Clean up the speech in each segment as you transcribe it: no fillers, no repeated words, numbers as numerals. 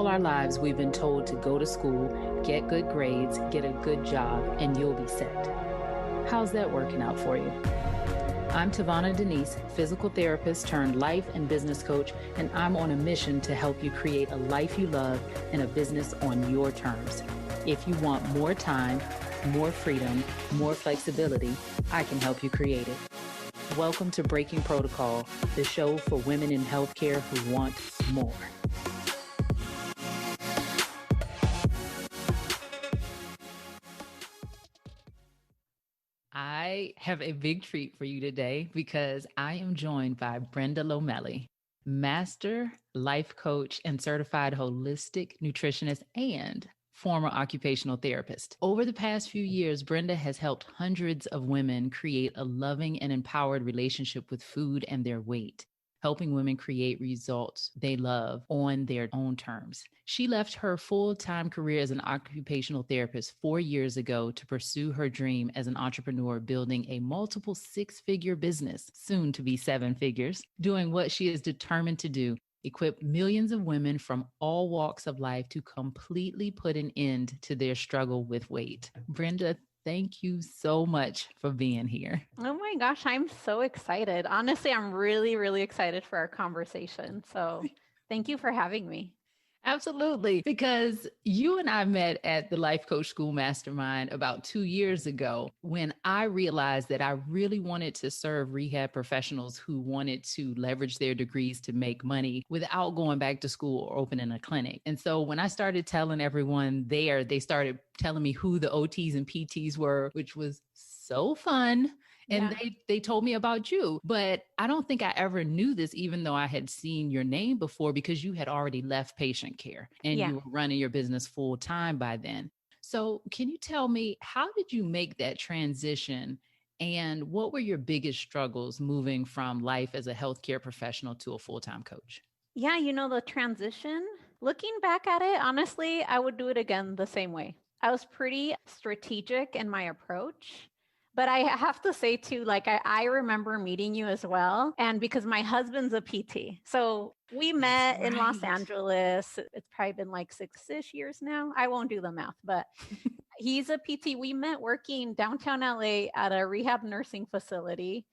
our lives, we've been told to go to school, get good grades, get a good job, and you'll be set. How's that working out for you? I'm Tavana Denise, physical therapist turned life and business coach, and I'm on a mission to help you create a life you love and a business on your terms. If you want more time, more freedom, more flexibility, I can help you create it. Welcome to Breaking Protocol, the show for women in healthcare who want more. I have a big treat for you today because I am joined by Brenda Lomeli, master life coach and certified holistic nutritionist and former occupational therapist. Over the past few years, Brenda has helped hundreds of women create a loving and empowered relationship with food and their weight, helping women create results they love on their own terms. She left her full-time career as an occupational therapist 4 years ago to pursue her dream as an entrepreneur, building a multiple six-figure business, soon to be seven figures, doing what she is determined to do: equip millions of women from all walks of life to completely put an end to their struggle with weight. Brenda, thank you so much for being here. Oh my gosh, I'm so excited. Honestly, I'm really, really excited for our conversation. So thank you for having me. Absolutely. Because you and I met at the Life Coach School Mastermind about 2 years ago when I realized that I really wanted to serve rehab professionals who wanted to leverage their degrees to make money without going back to school or opening a clinic. And so when I started telling everyone there, they started telling me who the OTs and PTs were, which was so fun. And they told me about you, but I don't think I ever knew this, even though I had seen your name before, because you had already left patient care and you were running your business full time by then. So can you tell me, how did you make that transition? And what were your biggest struggles moving from life as a healthcare professional to a full-time coach? Yeah, the transition, looking back at it, honestly, I would do it again the same way. I was pretty strategic in my approach. But I have to say too, I remember meeting you as well. And because my husband's a PT. So we met in Los Angeles. It's probably been like 6-ish years now. I won't do the math, but he's a PT. We met working downtown LA at a rehab nursing facility.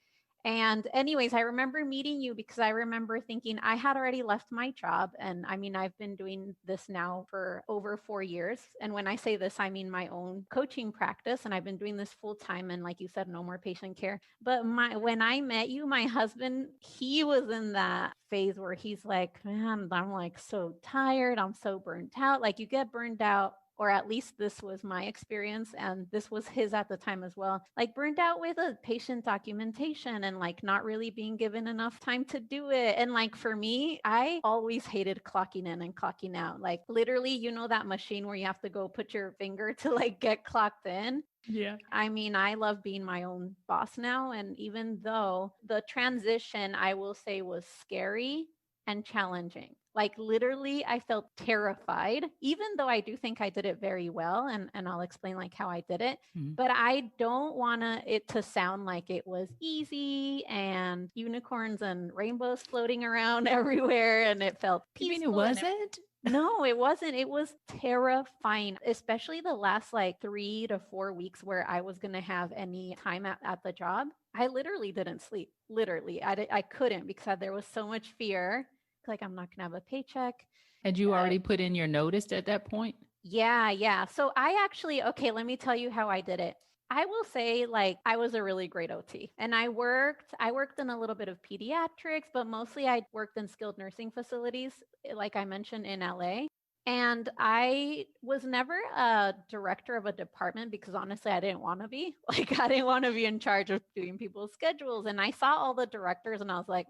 And anyways, I remember meeting you because I remember thinking I had already left my job. And I mean, I've been doing this now for over 4 years. And when I say this, I mean my own coaching practice. And I've been doing this full time. And like you said, no more patient care. But when I met you, my husband, he was in that phase where he's like, man, I'm like so tired. I'm so burnt out. Like you get burned out, or at least this was my experience, and this was his at the time as well, like burned out with a patient documentation and like not really being given enough time to do it. And like for me, I always hated clocking in and clocking out. Like literally, that machine where you have to go put your finger to like get clocked in. Yeah. I mean, I love being my own boss now. And even though the transition, I will say, was scary and challenging. Like literally, I felt terrified, even though I do think I did it very well. And I'll explain like how I did it. Mm-hmm. But I don't want it to sound like it was easy and unicorns and rainbows floating around everywhere. And it felt peaceful. You mean it wasn't? No, it wasn't. It was terrifying, especially the last like 3 to 4 weeks where I was going to have any time at the job. I literally didn't sleep. Literally, I couldn't because there was so much fear. Like I'm not going to have a paycheck. Had you already put in your notice at that point? Yeah. So I actually, okay, let me tell you how I did it. I will say like I was a really great OT, and I worked in a little bit of pediatrics, but mostly I worked in skilled nursing facilities, like I mentioned, in LA. And I was never a director of a department because honestly, I didn't want to be. Like, I didn't want to be in charge of doing people's schedules. And I saw all the directors and I was like,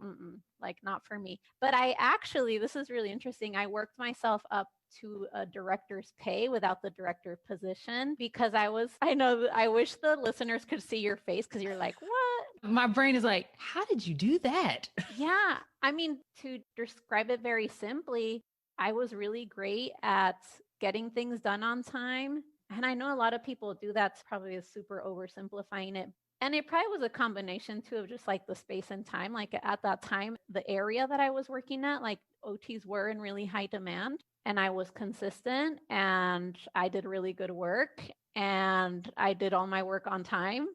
like, not for me. But this is really interesting. I worked myself up to a director's pay without the director position because I wish the listeners could see your face because you're like, what? My brain is like, how did you do that? Yeah. I mean, to describe it very simply, I was really great at getting things done on time. And I know a lot of people do that's probably super oversimplifying it. And it probably was a combination too of just like the space and time. Like at that time, the area that I was working at, like OTs were in really high demand, and I was consistent and I did really good work and I did all my work on time.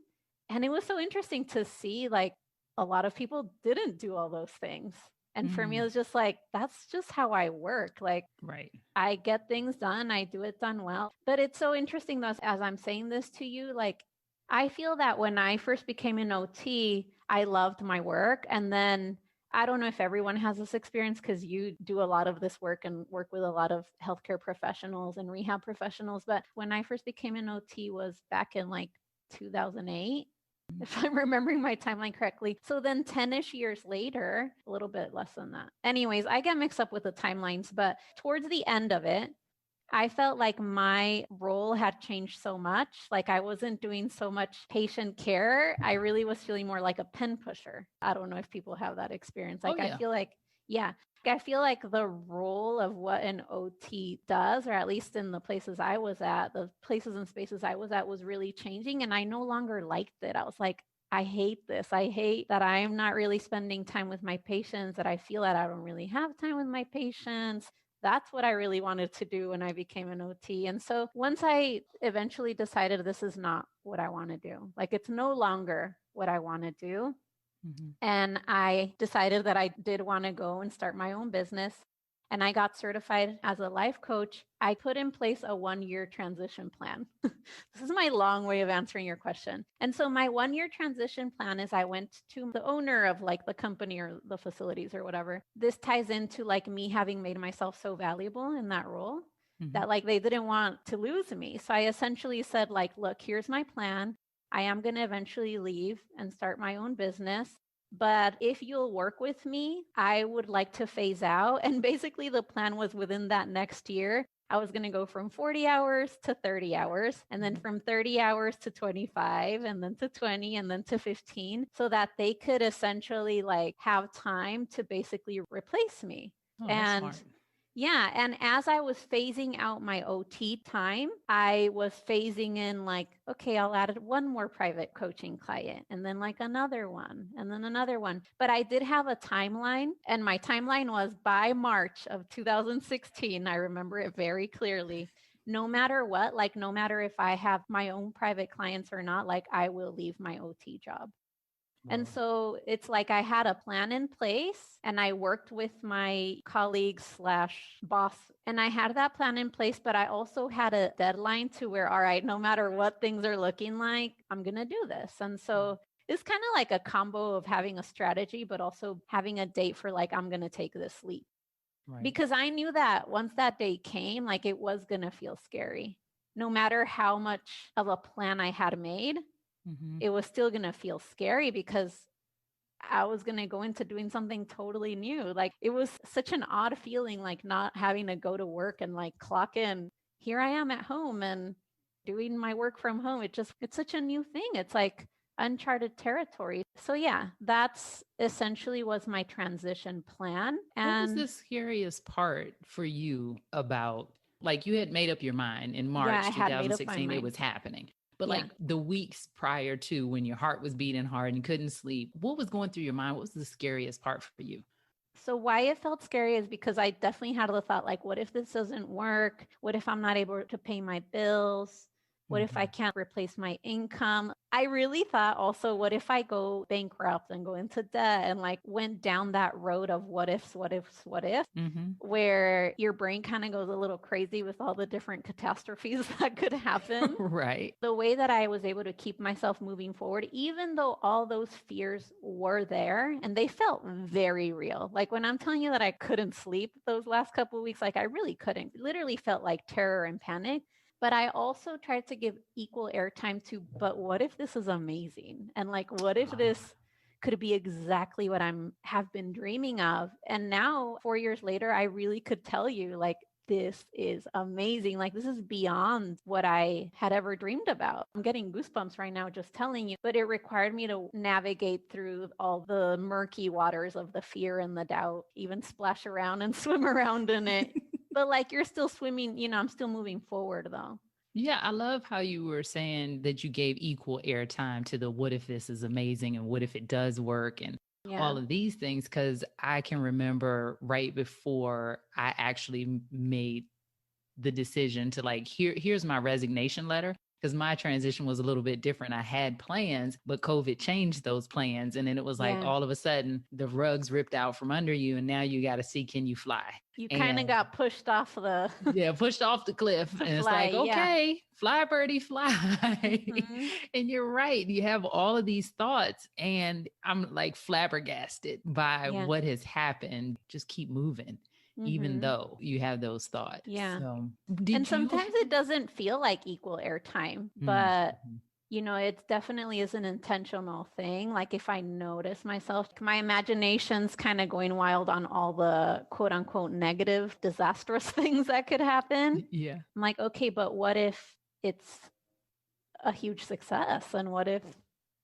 And it was so interesting to see like a lot of people didn't do all those things. And for me, it was just like, that's just how I work. Like, Right. I get things done, I do it done well. But it's so interesting, though, as I'm saying this to you, like, I feel that when I first became an OT, I loved my work. And then I don't know if everyone has this experience because you do a lot of this work and work with a lot of healthcare professionals and rehab professionals. But when I first became an OT was back in like 2008, if I'm remembering my timeline correctly. So then 10-ish years later, a little bit less than that. Anyways, I get mixed up with the timelines, but towards the end of it, I felt like my role had changed so much. Like I wasn't doing so much patient care. I really was feeling more like a pen pusher. I don't know if people have that experience. Like Oh, I yeah. feel like, yeah, I feel like the role of what an OT does, or at least in the places I was at, the places and spaces I was at, was really changing. And I no longer liked it. I was like, I hate this. I hate that I'm not really spending time with my patients, that I feel that I don't really have time with my patients. That's what I really wanted to do when I became an OT. And so once I eventually decided this is not what I want to do, like it's no longer what I want to do. And I decided that I did want to go and start my own business. And I got certified as a life coach. I put in place a 1-year transition plan. This is my long way of answering your question. And so my 1-year transition plan is I went to the owner of like the company or the facilities or whatever. This ties into like me having made myself so valuable in that role that like they didn't want to lose me. So I essentially said like, look, here's my plan. I am going to eventually leave and start my own business. But if you'll work with me, I would like to phase out. And basically, the plan was within that next year, I was going to go from 40 hours to 30 hours, and then from 30 hours to 25, and then to 20, and then to 15, so that they could essentially like have time to basically replace me. Oh, that's And smart. yeah. And as I was phasing out my OT time, I was phasing in like, okay, I'll add one more private coaching client and then like another one and then another one. But I did have a timeline, and my timeline was by March of 2016. I remember it very clearly. No matter what, like, no matter if I have my own private clients or not, like, I will leave my OT job. And Wow. so it's like I had a plan in place and I worked with my colleagues slash boss, and I had that plan in place, but I also had a deadline to where, all right, no matter what things are looking like, I'm going to do this. And so it's kind of like a combo of having a strategy, but also having a date for like, I'm going to take this leap, Right. because I knew that once that day came, like it was going to feel scary. No matter how much of a plan I had made, it was still going to feel scary because I was going to go into doing something totally new. Like it was such an odd feeling, like not having to go to work and like clock in. Here I am at home and doing my work from home. It's such a new thing. It's like uncharted territory. So yeah, that's essentially was my transition plan. What was And the scariest part for you about, like, you had made up your mind in yeah, I March had made up my 2016 it mind. was happening. But Yeah. like the weeks prior to, when your heart was beating hard and you couldn't sleep, what was going through your mind? What was the scariest part for you? So why it felt scary is because I definitely had the thought like, what if this doesn't work? What if I'm not able to pay my bills? What if I can't replace my income? I really thought also, what if I go bankrupt and go into debt, and like went down that road of what ifs, what ifs, what if, Mm-hmm. where your brain kind of goes a little crazy with all the different catastrophes that could happen. Right. The way that I was able to keep myself moving forward, even though all those fears were there and they felt very real. Like when I'm telling you that I couldn't sleep those last couple of weeks, like I really couldn't. It literally felt like terror and panic. But I also tried to give equal airtime to, but what if this is amazing? And like, what if Wow. this could be exactly what I'm have been dreaming of? And now, 4 years later, I really could tell you, like, this is amazing. Like, this is beyond what I had ever dreamed about. I'm getting goosebumps right now just telling you, but it required me to navigate through all the murky waters of the fear and the doubt, even splash around and swim around in it. But like, you're still swimming, I'm still moving forward though. Yeah, I love how you were saying that you gave equal airtime to the what if this is amazing and what if it does work and Yeah. all of these things. Cause I can remember right before I actually made the decision to like, here's my resignation letter. Because my transition was a little bit different. I had plans, but COVID changed those plans. And then it was like Yeah. all of a sudden the rugs ripped out from under you. And now you got to see, can you fly? You kind of And got pushed off the yeah, pushed off the cliff. to And it's fly. like, Yeah. okay, fly, birdie, fly. Hmm. And you're right. You have all of these thoughts, and I'm like flabbergasted by Yeah. what has happened. Just keep moving, even Hmm. though you have those thoughts. Yeah. So, And did you? sometimes it doesn't feel like equal airtime, but Mhm. it definitely is an intentional thing. Like if I notice myself, my imagination's kind of going wild on all the quote unquote negative, disastrous things that could happen. Yeah. I'm like, okay, but what if it's a huge success? And what if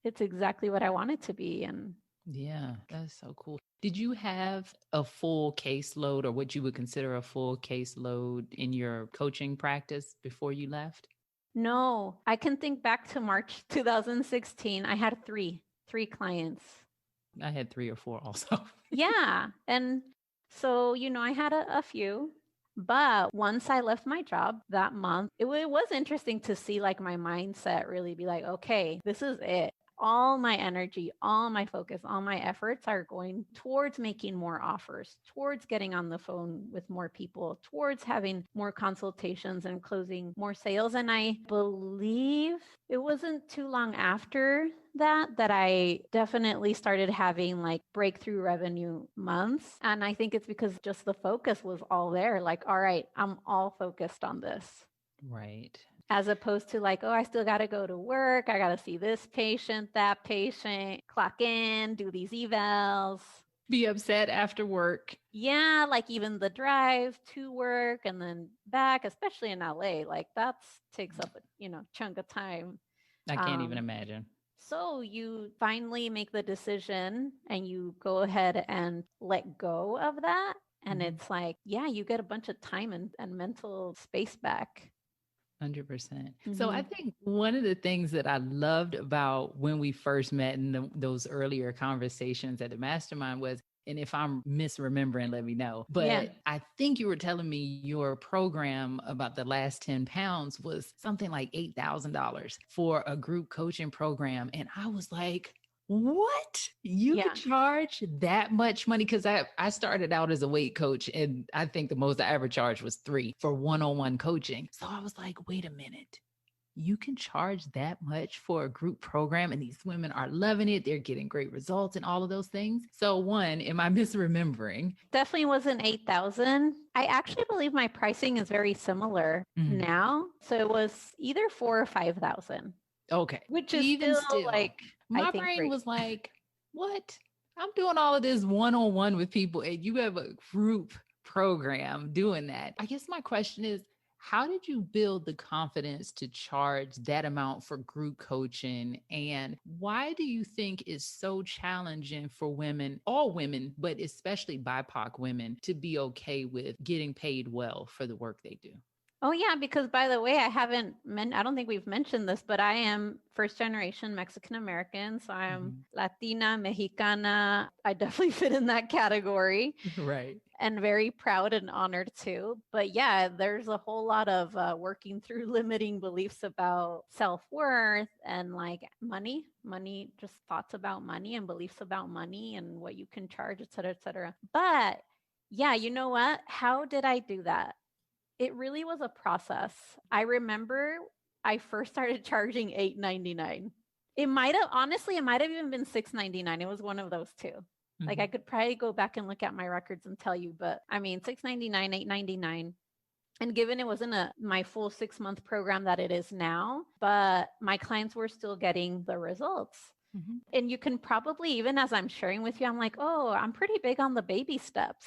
it's exactly what I want it to be? And Yeah, that's so cool. Did you have a full caseload or what you would consider a full caseload in your coaching practice before you left? no, I can think back to March 2016. I had three clients. I had three or four also. Yeah. And so, I had a few, but once I left my job that month, it was interesting to see like my mindset really be like, okay, this is it. All my energy, all my focus, all my efforts are going towards making more offers, towards getting on the phone with more people, towards having more consultations and closing more sales. And I believe it wasn't too long after that I definitely started having like breakthrough revenue months. And I think it's because just the focus was all there. Like, all right, I'm all focused on this. Right. As opposed to like, oh, I still got to go to work. I got to see this patient, that patient, clock in, do these evals. Be upset after work. Yeah, like even the drive to work and then back, especially in LA, like that's takes up a chunk of time. I can't even Um, imagine. So you finally make the decision and you go ahead and let go of that. And Mhm. it's like, yeah, you get a bunch of time and mental space back. 100%. So I Hmm. think one of the things that I loved about when we first met in those earlier conversations at the mastermind was, and if I'm misremembering, let me know. Yeah. But I think you were telling me your program about the last 10 pounds was something like $8,000 for a group coaching program. And I was like, what? You could Yeah. charge that much money? Because I started out as a weight coach, and I think the most I ever charged was $3 for one-on-one coaching. So I was like, wait a minute. You can charge that much for a group program, and these women are loving it. They're getting great results and all of those things. So, one, am I misremembering? Definitely wasn't 8,000. I actually believe my pricing is very similar Mm, now. So it was either 4 or 5,000, okay. which is Even still still, like, I my think brain great. was like, what? I'm doing all of this one on one with people, and you have a group program doing that. I guess my question is, how did you build the confidence to charge that amount for group coaching? And why do you think it's so challenging for women, all women, but especially BIPOC women, to be okay with getting paid well for the work they do? Oh yeah, because by the way, I don't think we've mentioned this, but I am first generation Mexican American. So I'm Mhm. Latina, Mexicana. I definitely fit in that category Right. and very proud and honored too. But yeah, there's a whole lot of working through limiting beliefs about self-worth and like money, just thoughts about money and beliefs about money and what you can charge, et cetera, et cetera. But yeah, you know what? How did I do that? It really was a process. I remember I first started charging $8.99. It might have even been $6.99. It was one of those two. Like I Mhm. could probably go back and look at my records and tell you, but I mean $6.99, $8.99. And given it wasn't my full 6-month program that it is now, but my clients were still getting the results. Mhm. And you can probably, even as I'm sharing with you, I'm like, oh, I'm pretty big on the baby steps.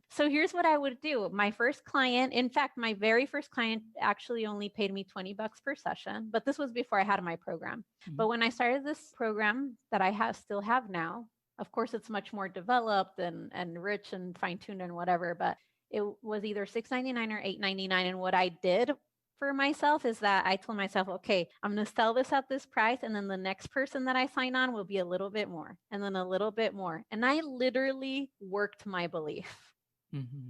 So here's what I would do. My first client, in fact, my very first client actually only paid me $20 per session, but this was before I had my program. Mhm. But when I started this program that I still have now, of course, it's much more developed and rich and fine tuned and whatever, but it was either $6.99 or $8.99. And what I did for myself is that I told myself, okay, I'm going to sell this at this price. And then the next person that I sign on will be a little bit more and then a little bit more. And I literally worked my belief. Mm-hmm.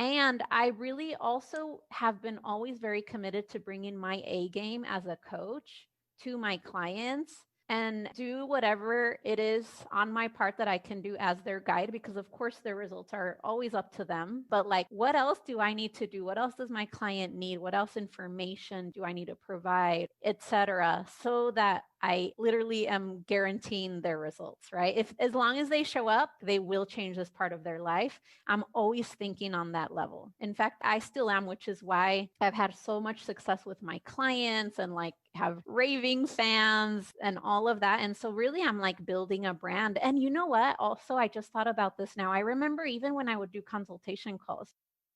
And I really also have been always very committed to bringing my A game as a coach to my clients and do whatever it is on my part that I can do as their guide, because of course their results are always up to them. But like, what else do I need to do? What else does my client need? What else information do I need to provide, etc., so that I literally am guaranteeing their results, right? If as long as they show up, they will change this part of their life. I'm always thinking on that level. In fact, I still am, which is why I've had so much success with my clients and like have raving fans and all of that. And so really I'm like building a brand. And you know what? Also, I just thought about this now. I remember even when I would do consultation calls,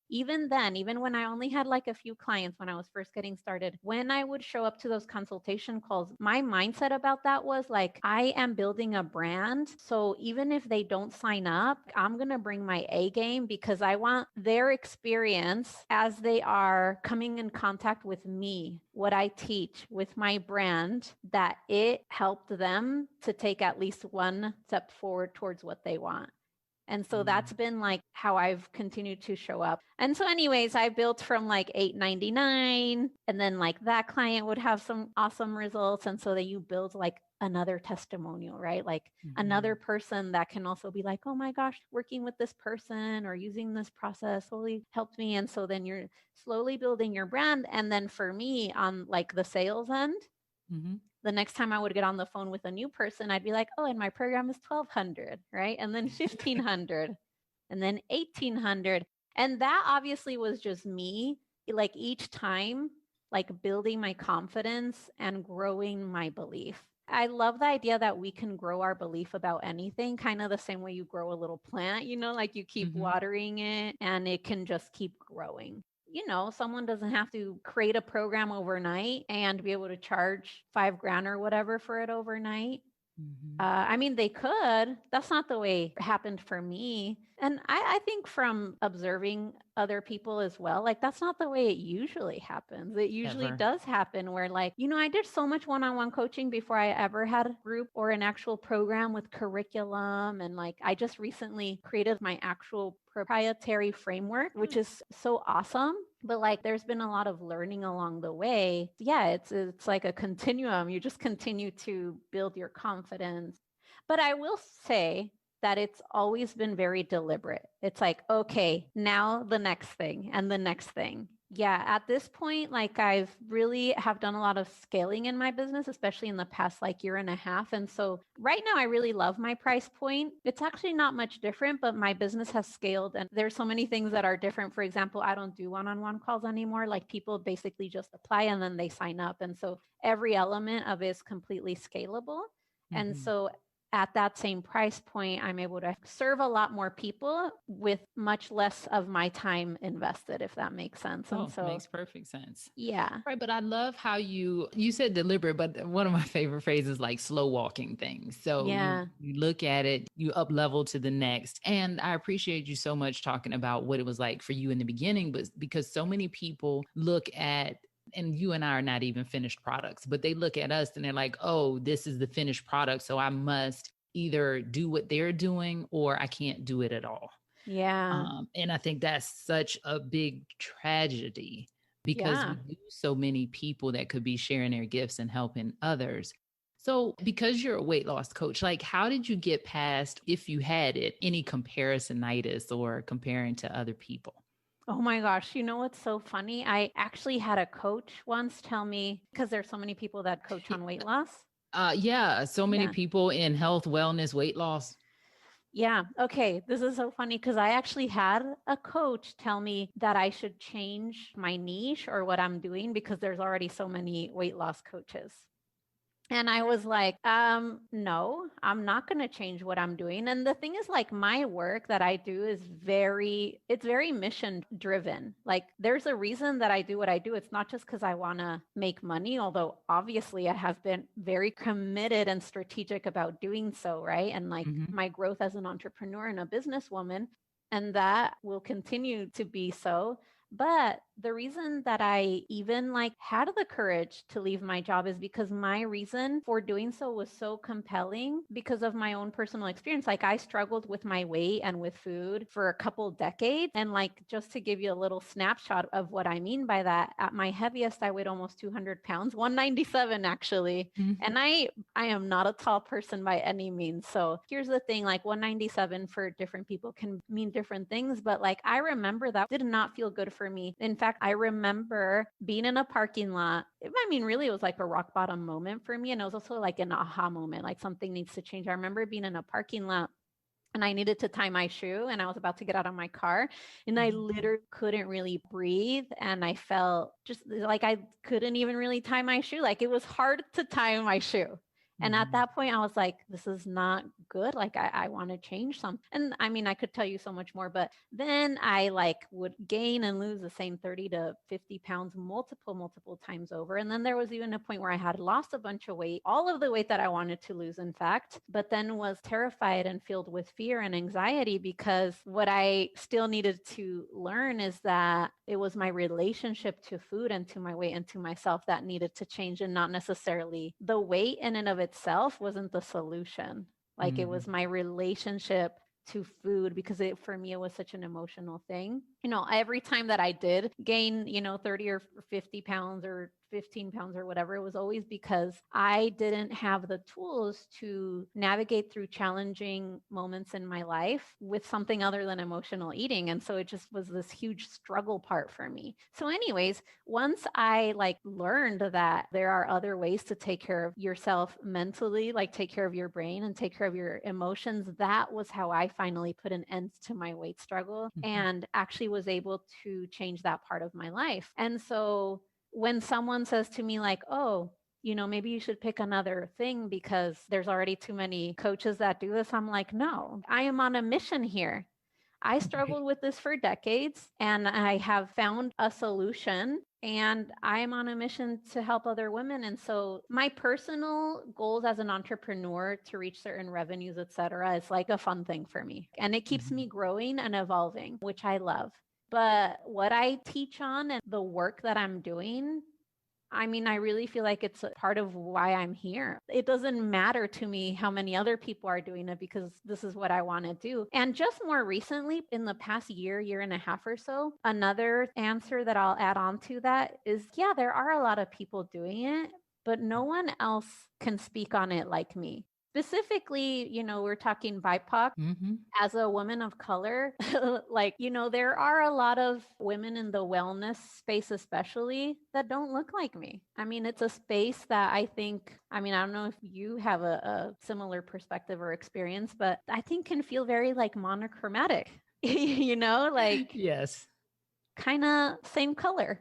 even then, even when I only had like a few clients when I was first getting started, when I would show up to those consultation calls, my mindset about that was like, I am building a brand. So even if they don't sign up, I'm going to bring my A game because I want their experience as they are coming in contact with me, what I teach with my brand, that it helped them to take at least one step forward towards what they want. And so that's been like how I've continued to show up. And so anyways, I built from like $8.99 and then like that client would have some awesome results. And so that you build like another testimonial, right? Like another person that can also be like, oh my gosh, working with this person or using this process really helped me. And so then you're slowly building your brand. And then for me on like the sales end, the next time I would get on the phone with a new person, I'd be like, oh, and my program is 1,200, right? And then 1,500 and then 1,800. And that obviously was just me, like each time, like building my confidence and growing my belief. I love the idea that we can grow our belief about anything, kind of the same way you grow a little plant, you know, like you keep watering it and it can just keep growing. You know, someone doesn't have to create a program overnight and be able to charge $5,000 or whatever for it overnight. I mean, they could. That's not the way it happened for me. And I think from observing other people as well, like that's not the way it usually happens. It usually Ever. does happen where, like, you know, I did so much one on one coaching before I ever had a group or an actual program with curriculum. And like, I just recently created my actual proprietary framework, which is so awesome. But like there's been a lot of learning along the way. Yeah, it's like a continuum. You just continue to build your confidence. But I will say that it's always been very deliberate. It's like, okay, now the next thing and the next thing. Yeah, at this point, like I've really have done a lot of scaling in my business, especially in the past like year and a half. And so right now I really love my price point. It's actually not much different, but my business has scaled and there's so many things that are different. For example, I don't do one-on-one calls anymore. Like people basically just apply and then they sign up. And so every element of it is completely scalable. And so at that same price point, I'm able to serve a lot more people with much less of my time invested, if that makes sense. And so Makes perfect sense. yeah. Right, but I love how you said deliberate, but one of my favorite phrases like slow walking things. So Yeah. you look at it, you up level to the next. And I appreciate you so much talking about what it was like for you in the beginning, but because so many people look at, and you and I are not even finished products, but they look at us and they're like, oh, this is the finished product. So I must either do what they're doing or I can't do it at all. Yeah. And I think that's such a big tragedy because Yeah. we lose so many people that could be sharing their gifts and helping others. So, because you're a weight loss coach, like how did you get past, if you had it, any comparisonitis or comparing to other people? Oh my gosh. You know what's so funny? I actually had a coach once tell me, because there's so many people that coach on weight loss. Yeah, so many Yeah. people in health, wellness, weight loss. Yeah. Okay. This is so funny because I actually had a coach tell me that I should change my niche or what I'm doing because there's already so many weight loss coaches. And I was like, no, I'm not going to change what I'm doing. And the thing is, like, my work that I do is it's very mission driven. Like, there's a reason that I do what I do. It's not just because I want to make money, although obviously I have been very committed and strategic about doing so, right? And like my growth as an entrepreneur and a businesswoman, and that will continue to be so. But the reason that I even like had the courage to leave my job is because my reason for doing so was so compelling because of my own personal experience. Like I struggled with my weight and with food for a couple decades. And like just to give you a little snapshot of what I mean by that, at my heaviest I weighed almost 200 pounds, 197 actually. Mhm. And I am not a tall person by any means. So here's the thing, like 197 for different people can mean different things, but like I remember that did not feel good for me. In fact, I remember being in a parking lot. I mean, really, it was like a rock bottom moment for me. And it was also like an aha moment, like something needs to change. I remember being in a parking lot and I needed to tie my shoe and I was about to get out of my car and I Mhm. literally couldn't really breathe and I felt just like I couldn't even really tie my shoe. Like it was hard to tie my shoe. And at Mhm. that point, I was like, this is not good. Like, I want to change something. And I mean, I could tell you so much more, but then I like would gain and lose the same 30 to 50 pounds multiple times over. And then there was even a point where I had lost a bunch of weight, all of the weight that I wanted to lose, in fact, but then was terrified and filled with fear and anxiety because what I still needed to learn is that it was my relationship to food and to my weight and to myself that needed to change and not necessarily the weight in and of itself wasn't the solution. Like it was Mhm. my relationship to food because it for me it was such an emotional thing. You know, every time that I did gain, 30 or 50 pounds or 15 pounds or whatever, it was always because I didn't have the tools to navigate through challenging moments in my life with something other than emotional eating. And so it just was this huge struggle part for me. So, anyways, once I like learned that there are other ways to take care of yourself mentally, like take care of your brain and take care of your emotions, that was how I finally put an end to my weight struggle Mhm. and actually was able to change that part of my life. And so when someone says to me like, "Oh, maybe you should pick another thing because there's already too many coaches that do this." I'm like, no, I am on a mission here. I Right. struggled with this for decades and I have found a solution and I'm on a mission to help other women. And so my personal goals as an entrepreneur to reach certain revenues, et cetera, is like a fun thing for me. And it keeps me Mhm. growing and evolving, which I love. But what I teach on and the work that I'm doing, I mean, I really feel like it's a part of why I'm here. It doesn't matter to me how many other people are doing it because this is what I want to do. And just more recently, in the past year and a half or so, another answer that I'll add on to that is yeah, there are a lot of people doing it, but no one else can speak on it like me. Specifically, we're talking BIPOC Mhm. as a woman of color, like, there are a lot of women in the wellness space, especially that don't look like me. I mean, it's a space that I think, I mean, I don't know if you have a similar perspective or experience, but I think can feel very like monochromatic, like Yes. kind of same color,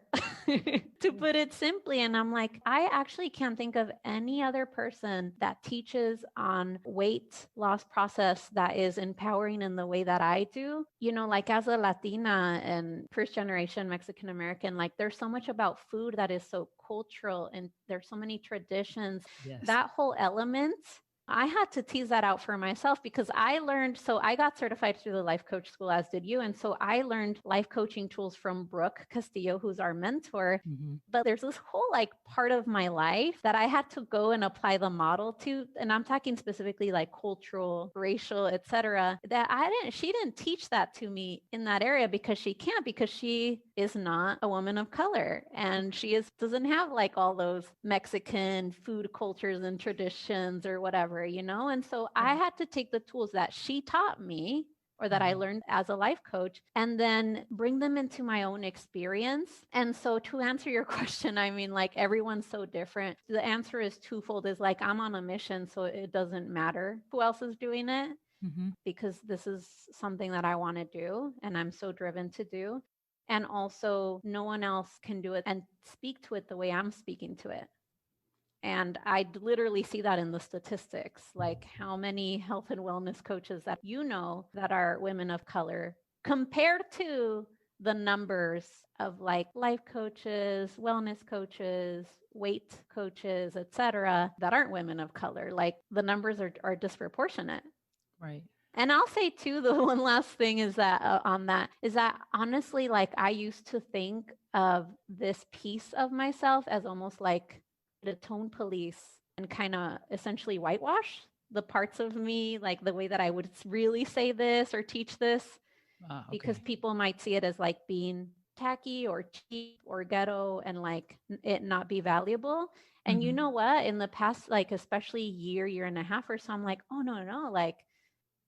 to put it simply. And I'm like, I actually can't think of any other person that teaches on weight loss process that is empowering in the way that I do. Like as a Latina and first generation Mexican American, like there's so much about food that is so cultural and there's so many traditions. Yes. That whole element, I had to tease that out for myself because I learned, so I got certified through the life coach school, as did you. And so I learned life coaching tools from Brooke Castillo, who's our mentor. Mhm. But there's this whole like part of my life that I had to go and apply the model to. And I'm talking specifically like cultural, racial, etc. That she didn't teach that to me in that area because she can't, because she is not a woman of color. And she doesn't have like all those Mexican food cultures and traditions or whatever. And so I Right. had to take the tools that she taught me or that I Mhm. learned as a life coach and then bring them into my own experience. And so to answer your question, I mean, like everyone's so different. The answer is twofold, is like I'm on a mission, so it doesn't matter who else is doing it Mhm. because this is something that I want to do and I'm so driven to do. And also, no one else can do it and speak to it the way I'm speaking to it. And I literally see that in the statistics, like how many health and wellness coaches that that are women of color compared to the numbers of like life coaches, wellness coaches, weight coaches, etc., that aren't women of color. Like the numbers are disproportionate. Right. And I'll say too, the one last thing is that on that is that honestly, like I used to think of this piece of myself as almost like the tone police and kind of essentially whitewash the parts of me, like the way that I would really say this or teach this, because Okay. people might see it as like being tacky or cheap or ghetto and like it not be valuable. And you Hmm. know what? In the past, like especially year and a half or so, I'm like, oh no, like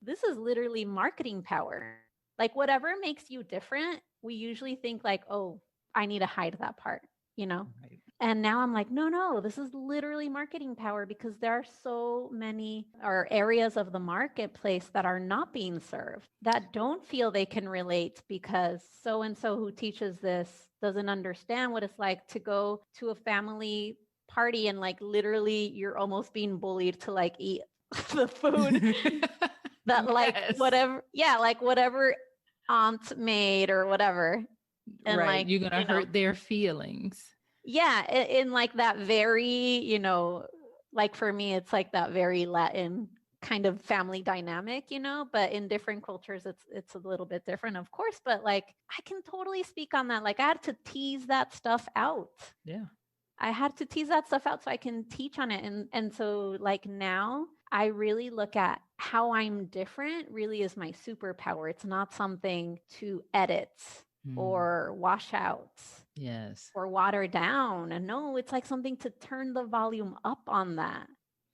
this is literally marketing power. Like whatever makes you different, we usually think like, oh, I need to hide that part, you know? Right. And now I'm like, no, this is literally marketing power because there are so many or areas of the marketplace that are not being served that don't feel they can relate because so and so who teaches this doesn't understand what it's like to go to a family party and like literally you're almost being bullied to like eat the food that like Yes. whatever, yeah, like whatever aunt made or whatever. And Right. like, You're going to you know, hurt their feelings. yeah, in like that very, you know, like for me, it's like that very Latin kind of family dynamic, you know, but in different cultures it's a little bit different, of course, but like I can totally speak on that. Like I had to tease that stuff out. Yeah. I had to tease that stuff out so I can teach on it. And so like now I really look at how I'm different really is my superpower. It's not something to edit Mm. or wash out Yes. or water down. And no, it's like something to turn the volume up on that.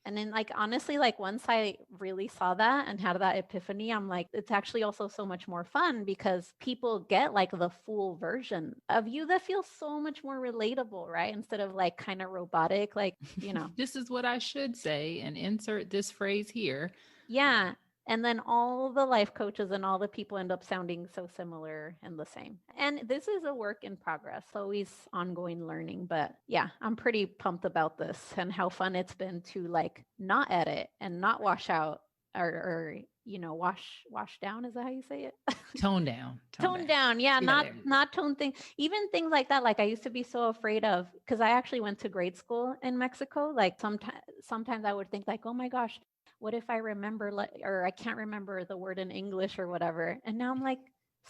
And then, like, honestly, like, once I really saw that and had that epiphany, I'm like, it's actually also so much more fun because people get like the full version of you that feels so much more relatable, right? Instead of like kind of robotic, like, you know, This is what I should say and insert this phrase here. yeah. And then all the life coaches and all the people end up sounding so similar and the same. And this is a work in progress, always ongoing learning. But yeah, I'm pretty pumped about this and how fun it's been to like not edit and not wash out or you know, wash down. Is that how you say it? Tone down. Tone Tone down. down. Yeah, Yeah, there. not tone thing. Even things like that. Like I used to be so afraid of because I actually went to grade school in Mexico. Like sometimes I would think like, oh my gosh, what if I remember or I can't remember the word in English or whatever. And now I'm like,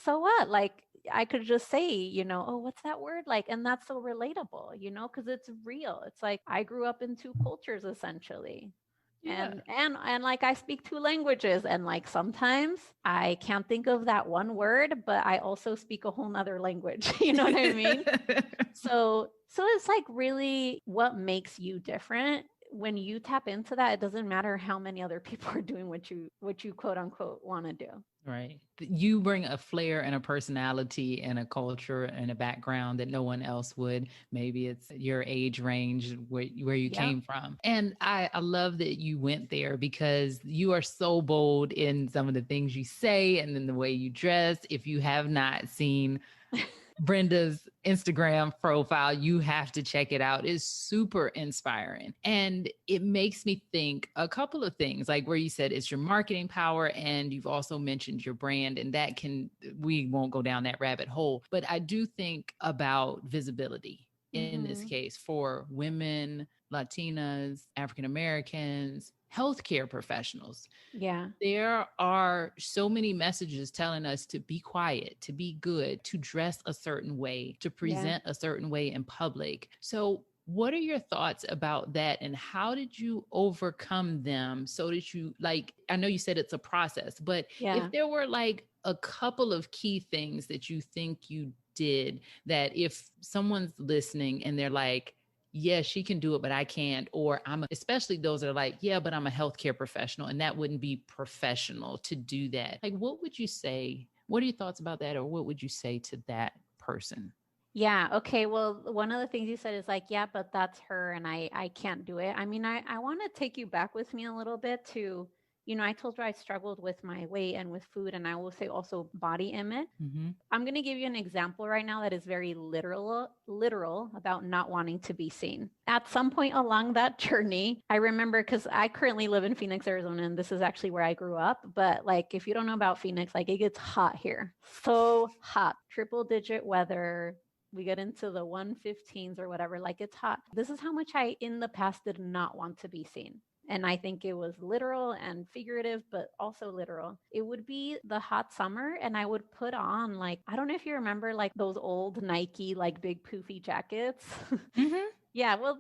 so what? Like I could just say, you know, oh, what's that word? Like, and that's so relatable, you know, because it's real. It's like I grew up in two cultures essentially Yeah. and like I speak two languages and like sometimes I can't think of that one word, but I also speak a whole nother language. You know what I mean? So it's like really what makes you different. When you tap into that, it doesn't matter how many other people are doing what you quote unquote want to do. Right. You bring a flair and a personality and a culture and a background that no one else would. Maybe it's your age range where you Yeah. came from. And I love that you went there because you are so bold in some of the things you say and then the way you dress. If you have not seen Brenda's Instagram profile, you have to check it out. It's super inspiring. And it makes me think a couple of things, like where you said it's your marketing power, and you've also mentioned your brand, and that we won't go down that rabbit hole. But I do think about visibility in this Mm-hmm. case for women, Latinas, African Americans, healthcare professionals. Yeah. There are so many messages telling us to be quiet, to be good, to dress a certain way, to Yeah. present a certain way in public. So, what are your thoughts about that? And how did you overcome them so that you, like, I know you said it's a process, but if Yeah. there were like a couple of key things that you think you did that if someone's listening and they're like, yeah, she can do it, but I can't. Or especially those that are like, yeah, but I'm a healthcare professional and that wouldn't be professional to do that. Like, what would you say? What are your thoughts about that? Or what would you say to that person? Yeah. Okay. Well, one of the things you said is like, yeah, but that's her and I can't do it. I mean, I want to take you back with me a little bit to, you know, I told you I struggled with my weight and with food, and I will say also body image. Mm-hmm. I'm going to give you an example right now that is very literal about not wanting to be seen. At some point along that journey, I remember because I currently live in Phoenix, Arizona, and this is actually where I grew up. But like, if you don't know about Phoenix, like it gets hot here, so hot, triple digit weather. We get into the 115s or whatever, like it's hot. This is how much I in the past did not want to be seen. and I think it was literal and figurative, but also literal. It would be the hot summer, and I would put on, like, I don't know if you remember, like those old Nike, like big poofy jackets. Mm-hmm. Yeah, well,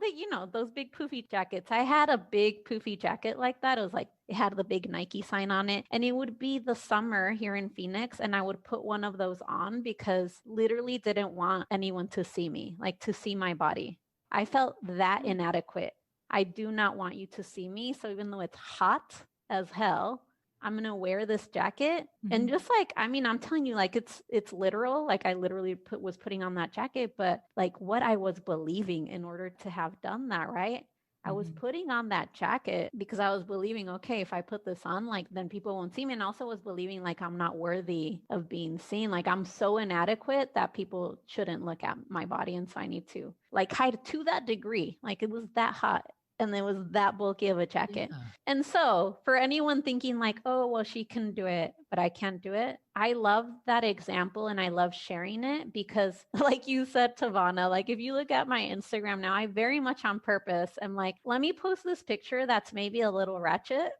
those big poofy jackets. I had a big poofy jacket like that. It was like, it had the big Nike sign on it. And it would be the summer here in Phoenix. And I would put one of those on because literally didn't want anyone to see me, like to see my body. I felt that inadequate. I do not want you to see me. So even though it's hot as hell, I'm gonna wear this jacket. And just like, I mean, I'm telling you, like it's literal. Like I literally was putting on that jacket, but like what I was believing in order to have done that, right? I was putting on that jacket because I was believing, okay, if I put this on, like then people won't see me. And also was believing like I'm not worthy of being seen. Like I'm so inadequate that people shouldn't look at my body. And so I need to like hide to that degree. Like it was that hot and it was that bulky of a jacket. Yeah. And so, for anyone thinking like, oh, well, she can do it, but I can't do it, I love that example and I love sharing it because, like you said, Tavana, like if you look at my Instagram now, I very much on purpose am like, let me post this picture that's maybe a little ratchet,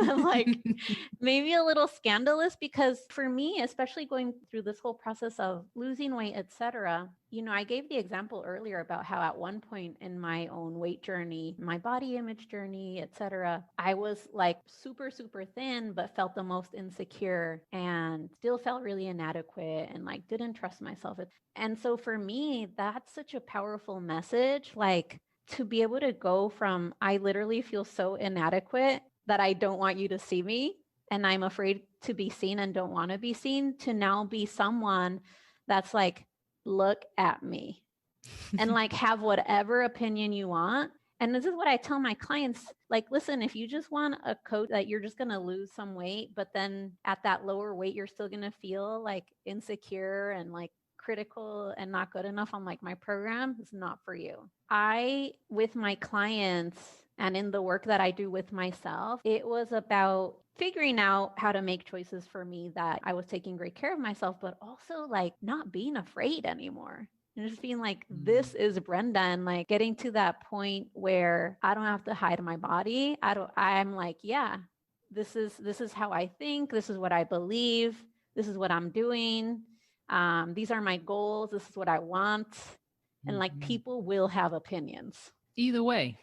like maybe a little scandalous, because for me, especially going through this whole process of losing weight, etc., I gave the example earlier about how at one point in my own weight journey, my body image journey, etc., I was like super, super thin, but felt the most insecure and still felt really inadequate and like didn't trust myself. And so for me, that's such a powerful message, like to be able to go from, I literally feel so inadequate that I don't want you to see me and I'm afraid to be seen and don't want to be seen, to now be someone that's like, look at me and like have whatever opinion you want. And this is what I tell my clients, like, listen, if you just want a coach that you're just going to lose some weight, but then at that lower weight, you're still going to feel like insecure and like critical and not good enough on like my program, is not for you. With my clients and in the work that I do with myself, it was about figuring out how to make choices for me that I was taking great care of myself, but also like not being afraid anymore. And just being like, this is Brenda, and like getting to that point where I don't have to hide my body. I'm like, yeah, this is how I think. This is what I believe. This is what I'm doing. These are my goals. This is what I want. And like people will have opinions. Either way,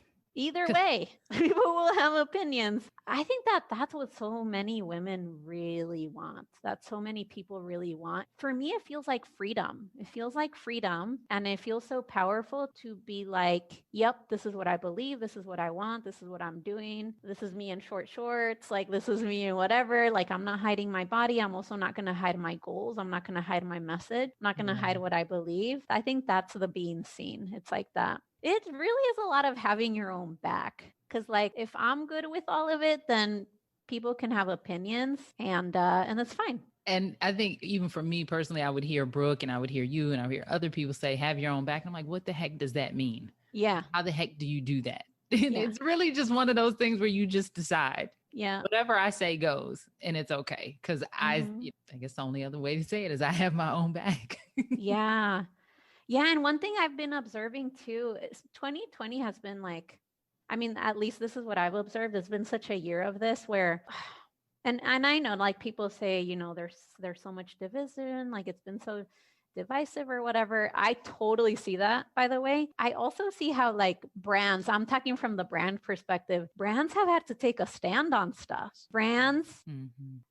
people will have opinions. I think that that's what so many women really want, that so many people really want. For me, it feels like freedom. It feels like freedom. And it feels so powerful to be like, yep, this is what I believe. This is what I want. This is what I'm doing. This is me in short shorts. Like, this is me in whatever. Like, I'm not hiding my body. I'm also not going to hide my goals. I'm not going to hide my message. I'm not going to hide what I believe. I think that's the being seen. It's like that. It really is a lot of having your own back. Because like, if I'm good with all of it, then people can have opinions and that's fine. And I think even for me personally, I would hear Brooke and I would hear you and I would hear other people say, have your own back. And I'm like, what the heck does that mean? Yeah. How the heck do you do that? Yeah. It's really just one of those things where you just decide. Yeah. Whatever I say goes, and it's okay. Because I guess the only other way to say it is I have my own back. Yeah. Yeah. And one thing I've been observing too is 2020 has been like, I mean, at least this is what I've observed. It's been such a year of this where, and I know like people say, there's so much division, like it's been so divisive or whatever. I totally see that, by the way. I also see how like brands, I'm talking from the brand perspective, brands have had to take a stand on stuff. Brands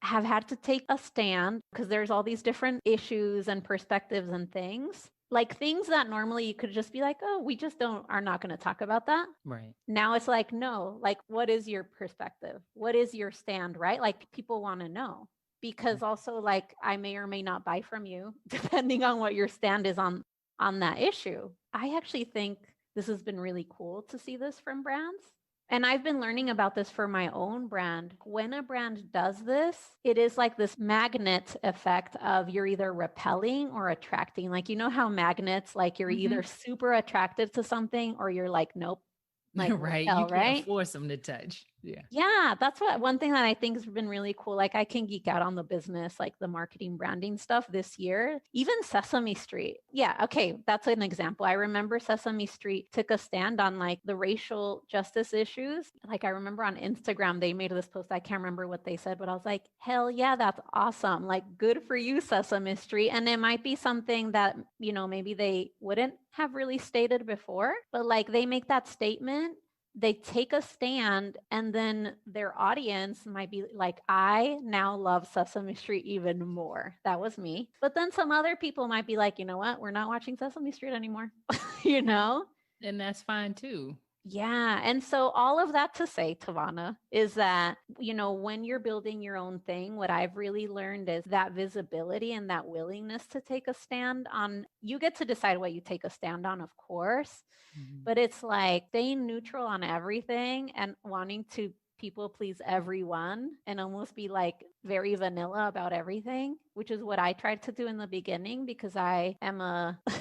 have had to take a stand because there's all these different issues and perspectives and things. Like things that normally you could just be like, oh, we just are not going to talk about that. Right. Now it's like, no, like, what is your perspective? What is your stand, right? Like people want to know, because also like I may or may not buy from you depending on what your stand is on that issue. I actually think this has been really cool to see this from brands. And I've been learning about this for my own brand. When a brand does this, it is like this magnet effect of you're either repelling or attracting. Like, you know how magnets, like you're either super attracted to something or you're like, nope. Like, right. repel, You can't force them to touch. Yeah. Yeah, that's what one thing that I think has been really cool. Like I can geek out on the business, like the marketing branding stuff this year. Even Sesame Street. Yeah, okay, that's an example. I remember Sesame Street took a stand on like the racial justice issues. Like I remember on Instagram they made this post. I can't remember what they said, but I was like, "Hell yeah, that's awesome. Like good for you, Sesame Street." And it might be something that, maybe they wouldn't have really stated before, but like they make that statement, they take a stand, and then their audience might be like, I now love Sesame Street even more. That was me. But then some other people might be like, you know what? We're not watching Sesame Street anymore. you know? And that's fine too. Yeah. And so all of that to say, Tavana, is that, when you're building your own thing, what I've really learned is that visibility and that willingness to take a stand on, you get to decide what you take a stand on, of course. Mhm. But it's like staying neutral on everything and wanting to people please everyone and almost be like very vanilla about everything, which is what I tried to do in the beginning because I am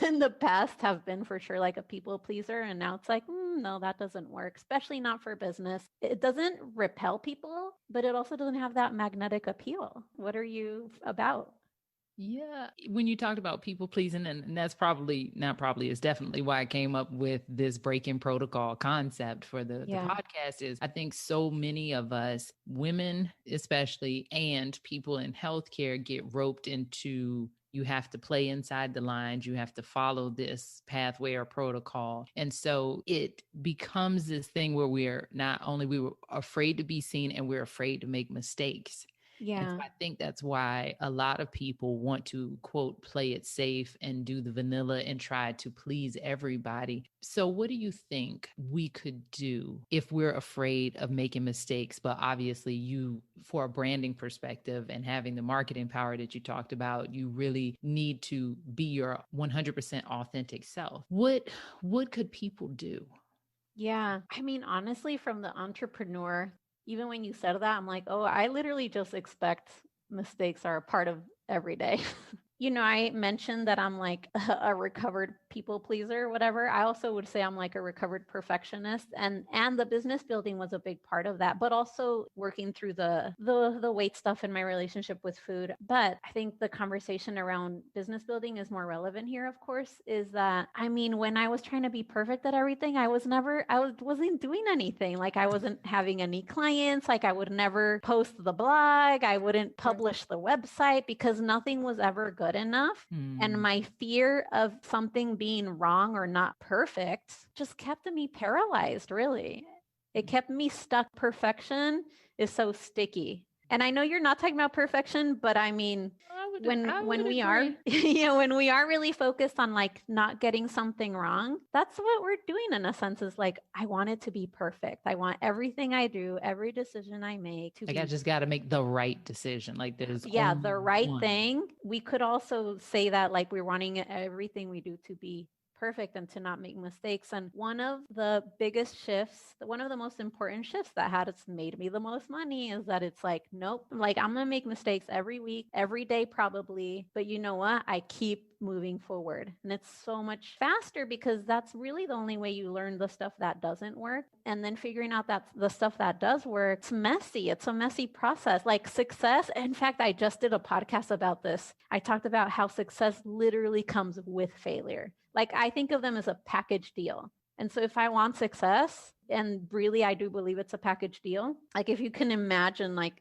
in the past have been for sure like a people pleaser. And now it's like, no, that doesn't work, especially not for business. It doesn't repel people, but it also doesn't have that magnetic appeal. What are you about? Yeah. When you talked about people pleasing, and that's probably not probably is definitely why I came up with this breaking protocol concept for the Yeah. podcast is I think so many of us, women especially, and people in healthcare get roped into you have to play inside the lines, you have to follow this pathway or protocol. And so it becomes this thing where we're not only we were afraid to be seen and we're afraid to make mistakes. And so Yeah. I think that's why a lot of people want to, quote, play it safe and do the vanilla and try to please everybody. So, what do you think we could do if we're afraid of making mistakes? But obviously, you, for a branding perspective and having the marketing power that you talked about, you really need to be your 100% authentic self. What could people do? Yeah. I mean, honestly, from the entrepreneur, even when you said that, I'm like, oh, I literally just expect mistakes are a part of every day. I mentioned that I'm like a recovered people pleaser, whatever. I also would say I'm like a recovered perfectionist, and the business building was a big part of that, but also working through the weight stuff in my relationship with food. But I think the conversation around business building is more relevant here, of course, is that I mean, when I was trying to be perfect at everything, wasn't doing anything. Like I wasn't having any clients, like I would never post the blog, I wouldn't publish the website because nothing was ever good enough. And Hmm. my fear of something being wrong or not perfect just kept me paralyzed, really. It kept me stuck. Perfection is so sticky. And I know you're not talking about perfection, but I mean, I when would we are agree. when we are really focused on like not getting something wrong, that's what we're doing in a sense, is like I want it to be perfect. I want everything I do, every decision I make to Like I be, just got to make the right decision. Like there's yeah, only the right one. thing. We could also say that like we're wanting everything we do to be perfect and to not make mistakes. And one of the biggest shifts, one of the most important shifts that had it's made me the most money is that it's like, nope, like I'm gonna make mistakes every week, every day probably. But you know what? I keep moving forward. And it's so much faster because that's really the only way you learn the stuff that doesn't work. And then figuring out that the stuff that does work, it's messy. It's a messy process. Like success. In fact, I just did a podcast about this. I talked about how success literally comes with failure. Like I think of them as a package deal. And so if I want success, and really I do believe it's a package deal, like if you can imagine like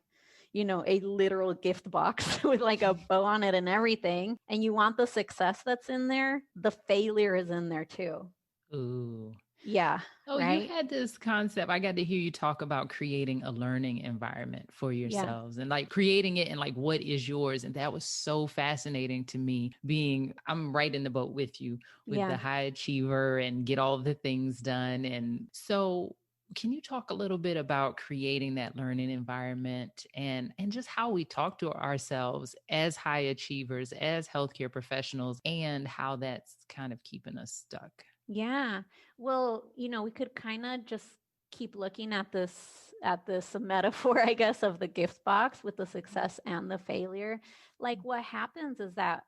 a literal gift box with like a bow on it and everything, and you want the success that's in there, the failure is in there too. Ooh. Yeah, Oh, you right? had this concept. I got to hear you talk about creating a learning environment for Yeah, yourselves and like creating it and like what is yours. And that was so fascinating to me, being I'm right in the boat with you with the yeah. high achiever and get all the things done. And so can you talk a little bit about creating that learning environment and just how we talk to ourselves as high achievers, as healthcare professionals, and how that's kind of keeping us stuck? Yeah. Well, we could kind of just keep looking at this metaphor, I guess, of the gift box with the success and the failure. Like what happens is that,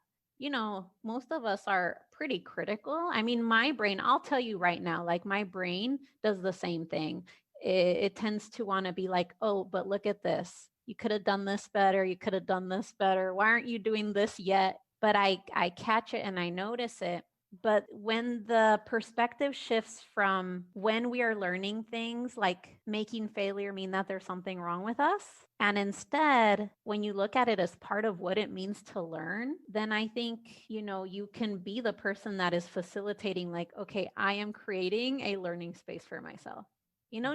most of us are pretty critical. I mean, my brain, I'll tell you right now, like my brain does the same thing. it tends to want to be like, oh, but look at this. You could have done this better. You could have done this better. Why aren't you doing this yet? But I catch it and I notice it. But when the perspective shifts from when we are learning things like making failure mean that there's something wrong with us, and instead, when you look at it as part of what it means to learn, then I think, you can be the person that is facilitating, like, okay, I am creating a learning space for myself.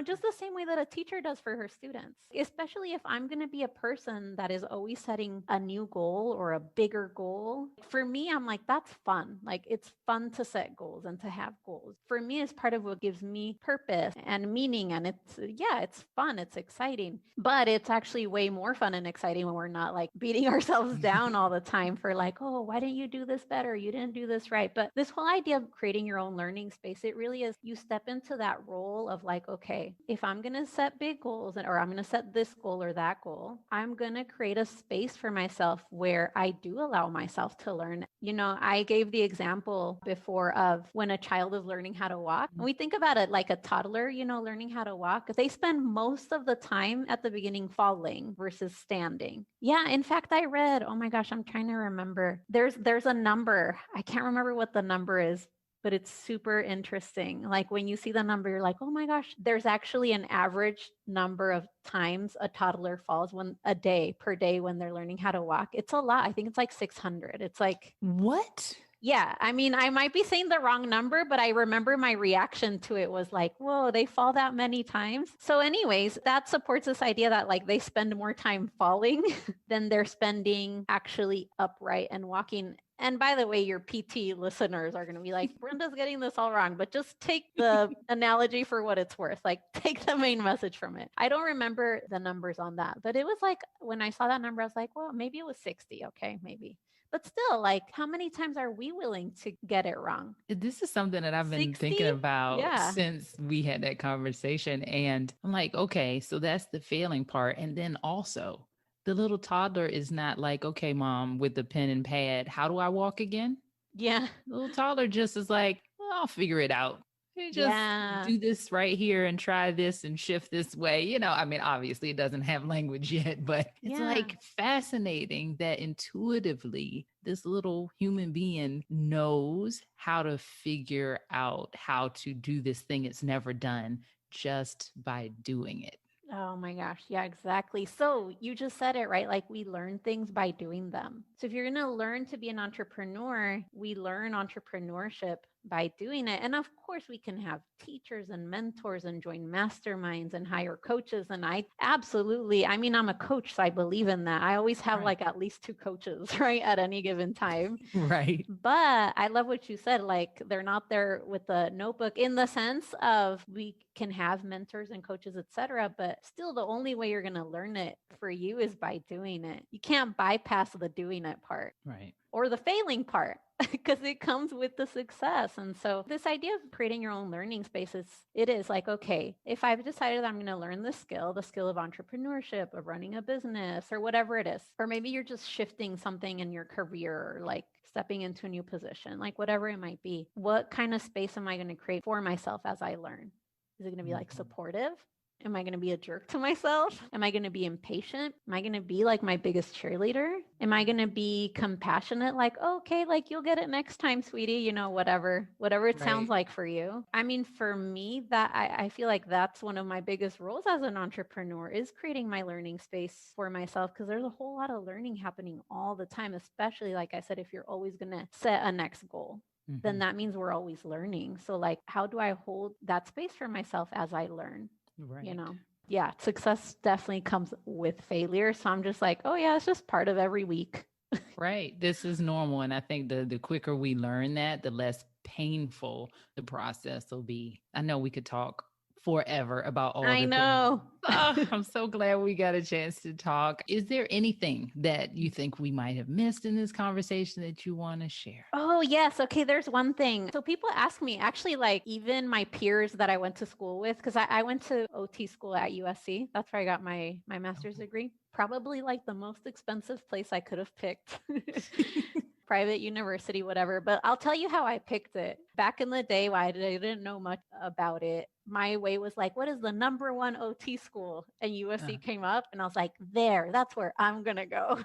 Just the same way that a teacher does for her students, especially if I'm going to be a person that is always setting a new goal or a bigger goal. For me, I'm like, that's fun. Like, it's fun to set goals and to have goals. For me, it's part of what gives me purpose and meaning. And it's fun. It's exciting, but it's actually way more fun and exciting when we're not like beating ourselves down all the time for like, oh, why didn't you do this better? You didn't do this right. But this whole idea of creating your own learning space, it really is, you step into that role of like, okay, if I'm going to set big goals or I'm going to set this goal or that goal, I'm going to create a space for myself where I do allow myself to learn. I gave the example before of when a child is learning how to walk. And we think about it like a toddler, learning how to walk. They spend most of the time at the beginning falling versus standing. Yeah, in fact, I read, oh my gosh, I'm trying to remember. There's a number. I can't remember what the number is, but it's super interesting. Like when you see the number, you're like, oh my gosh, there's actually an average number of times a toddler falls per day when they're learning how to walk. It's a lot. I think it's like 600. It's like, what? Yeah. I mean, I might be saying the wrong number, but I remember my reaction to it was like, whoa, they fall that many times. So anyways, that supports this idea that like they spend more time falling than they're spending actually upright and walking. And by the way, your PT listeners are going to be like, Brenda's getting this all wrong, but just take the analogy for what it's worth. Like, take the main message from it. I don't remember the numbers on that, but it was like, when I saw that number, I was like, well, maybe it was 60. Okay, maybe. But still, like, how many times are we willing to get it wrong? This is something that I've been 60? thinking about Yeah. since we had that conversation. And I'm like, okay, so that's the failing part. And then also, the little toddler is not like, okay, mom, with the pen and pad, how do I walk again? Yeah. The little toddler just is like, well, I'll figure it out. You just do this right here and try this and shift this way. I mean, obviously it doesn't have language yet, but it's like fascinating that intuitively this little human being knows how to figure out how to do this thing it's never done just by doing it. Oh my gosh. Yeah, exactly. So you just said it, right? Like, we learn things by doing them. So if you're going to learn to be an entrepreneur, we learn entrepreneurship by doing it. And of course, we can have teachers and mentors and join masterminds and hire coaches. And I mean, I'm a coach, so I believe in that. I always have like at least 2 coaches, right, at any given time. Right. But I love what you said. Like, they're not there with a notebook, in the sense of we can have mentors and coaches, etc. But still, the only way you're going to learn it for you is by doing it. You can't bypass the doing it part. Right. Or the failing part, because it comes with the success. And so this idea of creating your own learning spaces, it is like, okay, if I've decided I'm going to learn the skill of entrepreneurship, of running a business, or whatever it is, or maybe you're just shifting something in your career, or like stepping into a new position, like whatever it might be, what kind of space am I going to create for myself as I learn? Is it going to be like supportive? Am I going to be a jerk to myself? Am I going to be impatient? Am I going to be like my biggest cheerleader? Am I going to be compassionate? Like, oh, okay, like you'll get it next time, sweetie, whatever it sounds like for you. I mean, for me, that I feel like that's one of my biggest roles as an entrepreneur, is creating my learning space for myself, because there's a whole lot of learning happening all the time, especially like I said, if you're always going to set a next goal. Then that means we're always learning. So like, how do I hold that space for myself as I learn? Right. Yeah, success definitely comes with failure. So I'm just like, oh yeah, it's just part of every week. Right. This is normal. And I think the quicker we learn that, the less painful the process will be. I know we could talk forever about all I the know. things. I'm so glad we got a chance to talk. Is there anything that you think we might have missed in this conversation that you want to share? Oh, yes. Okay, there's one thing. So people ask me, actually, like even my peers that I went to school with, because I went to OT school at USC. That's where I got my master's degree. Probably like the most expensive place I could have picked. private university, whatever. But I'll tell you how I picked it. Back in the day, when I didn't know much about it, my way was like, what is the number one OT school? And USC came up, and I was like, that's where I'm going to go.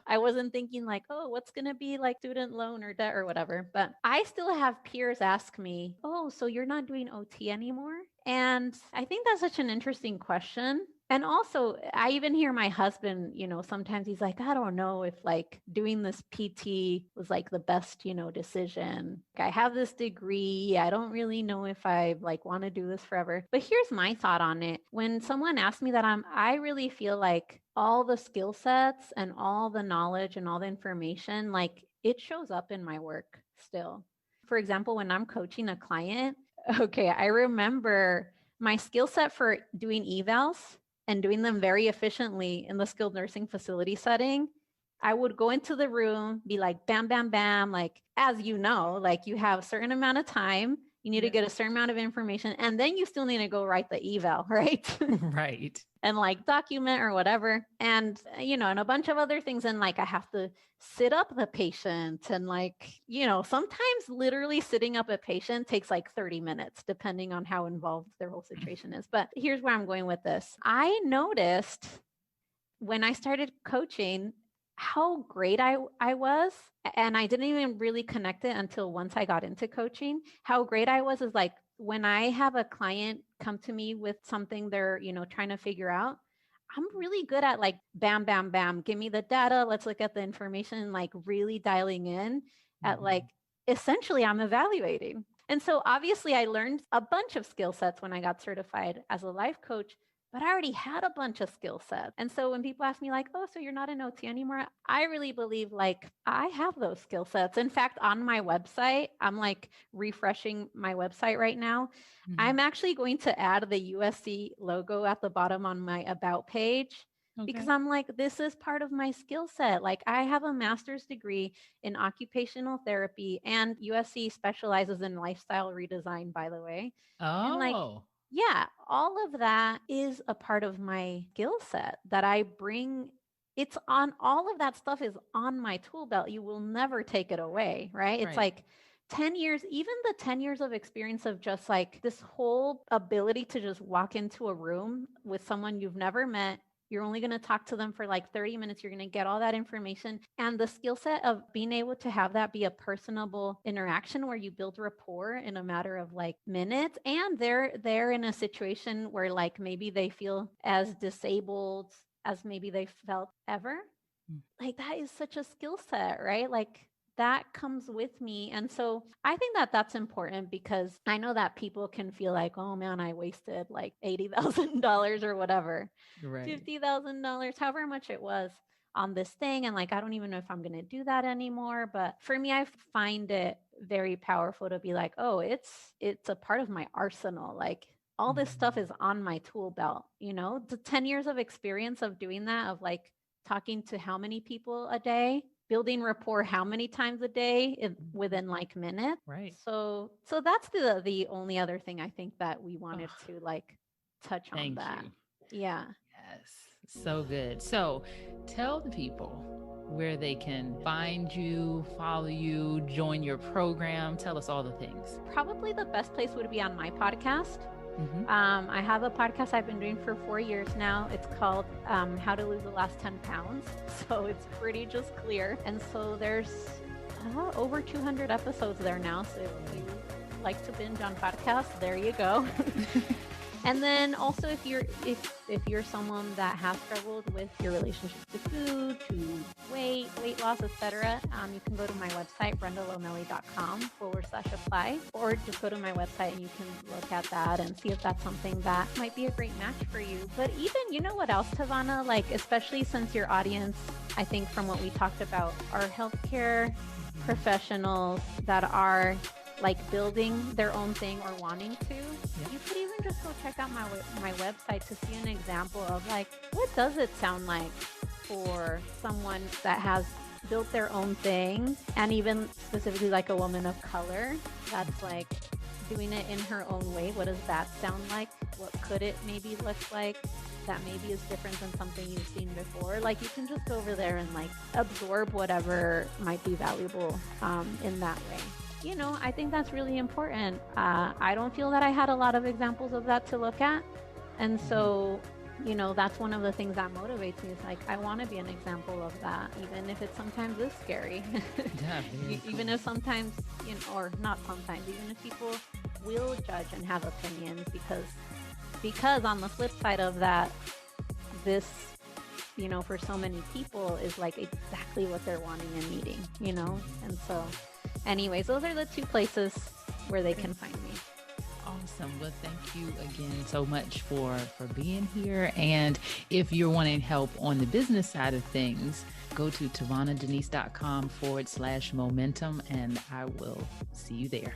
I wasn't thinking like, oh, what's going to be like student loan or debt or whatever. But I still have peers ask me, oh, so you're not doing OT anymore? And I think that's such an interesting question. And also, I even hear my husband, sometimes he's like, I don't know if like doing this PT was like the best, decision. Like, I have this degree. I don't really know if I like want to do this forever. But here's my thought on it. When someone asks me that, I really feel like all the skill sets and all the knowledge and all the information, like it shows up in my work still. For example, when I'm coaching a client, okay, I remember my skill set for doing evals and doing them very efficiently in the skilled nursing facility setting. I would go into the room, be like, bam, bam, bam. Like, as you know, like you have a certain amount of time, you need to get a certain amount of information, and then you still need to go write the eval, right? Right. And like document or whatever. And, and a bunch of other things. And like, I have to sit up the patient and like, sometimes literally sitting up a patient takes like 30 minutes, depending on how involved their whole situation is. But here's where I'm going with this. I noticed when I started coaching how great I was. And I didn't even really connect it until once I got into coaching. How great I was is like, when I have a client come to me with something they're, trying to figure out, I'm really good at like, bam, bam, bam, give me the data. Let's look at the information, like really dialing in at like, essentially I'm evaluating. And so obviously I learned a bunch of skill sets when I got certified as a life coach, but I already had a bunch of skill sets. And so when people ask me like, oh, so you're not an OT anymore, I really believe like I have those skill sets. In fact, on my website, I'm like refreshing my website right now. I'm actually going to add the USC logo at the bottom on my about page. Because I'm like, this is part of my skill set. Like I have a master's degree in occupational therapy, and USC specializes in lifestyle redesign, by the way. And like, yeah, all of that is a part of my skill set that I bring. It's on, all of that stuff is on my tool belt. You will never take it away, right? It's like 10 years, even the 10 years of experience of just like this whole ability to just walk into a room with someone you've never met. You're only going to talk to them for like 30 minutes. You're going to get all that information. And the skill set of being able to have that be a personable interaction where you build rapport in a matter of like minutes. And they're in a situation where like maybe they feel as disabled as maybe they felt ever. Like that is such a skill set, right? Like that comes with me. And so I think that that's important, because I know that people can feel like, oh man, I wasted like $80,000 or whatever, $50,000, however much it was on this thing. And like, I don't even know if I'm going to do that anymore. But for me, I find it very powerful to be like, oh, it's a part of my arsenal. Like all this stuff is on my tool belt, the 10 years of experience of doing that, of like talking to how many people a day, building rapport how many times a day within like minutes. Right. So that's the only other thing I think that we wanted to like touch on that. Yeah. Yes. So good. So tell the people where they can find you, follow you, join your program. Tell us all the things. Probably the best place would be on my podcast. I have a podcast I've been doing for 4 years now. It's called How to Lose the Last 10 Pounds. So it's pretty just clear. And so there's over 200 episodes there now. So if you like to binge on podcasts, there you go. And then also if you're someone that has struggled with your relationship to food, to weight loss, etc., you can go to my website, brendalomelli.com/apply, or just go to my website and you can look at that and see if that's something that might be a great match for you. But even, you know what else, Tavana, like, especially since your audience, I think from what we talked about, are healthcare professionals that are like building their own thing or wanting to, you could even just go check out my website to see an example of like, what does it sound like for someone that has built their own thing, and even specifically like a woman of color that's like doing it in her own way. What does that sound like? What could it maybe look like? that maybe is different than something you've seen before, like you can just go over there and like absorb whatever might be valuable in that way. You know, I think that's really important. I don't feel that I had a lot of examples of that to look at. And so, you know, that's one of the things that motivates me. Is like, I want to be an example of that, even if it sometimes is scary. Yeah, even if sometimes, you know, or not sometimes, even if people will judge and have opinions, because on the flip side of that, this, you know, for so many people is like exactly what they're wanting and needing, you know? And so anyways, those are the two places where they can find me. Awesome. Well, thank you again so much for being here. And if you're wanting help on the business side of things, go to TavanaDenise.com/momentum, and I will see you there.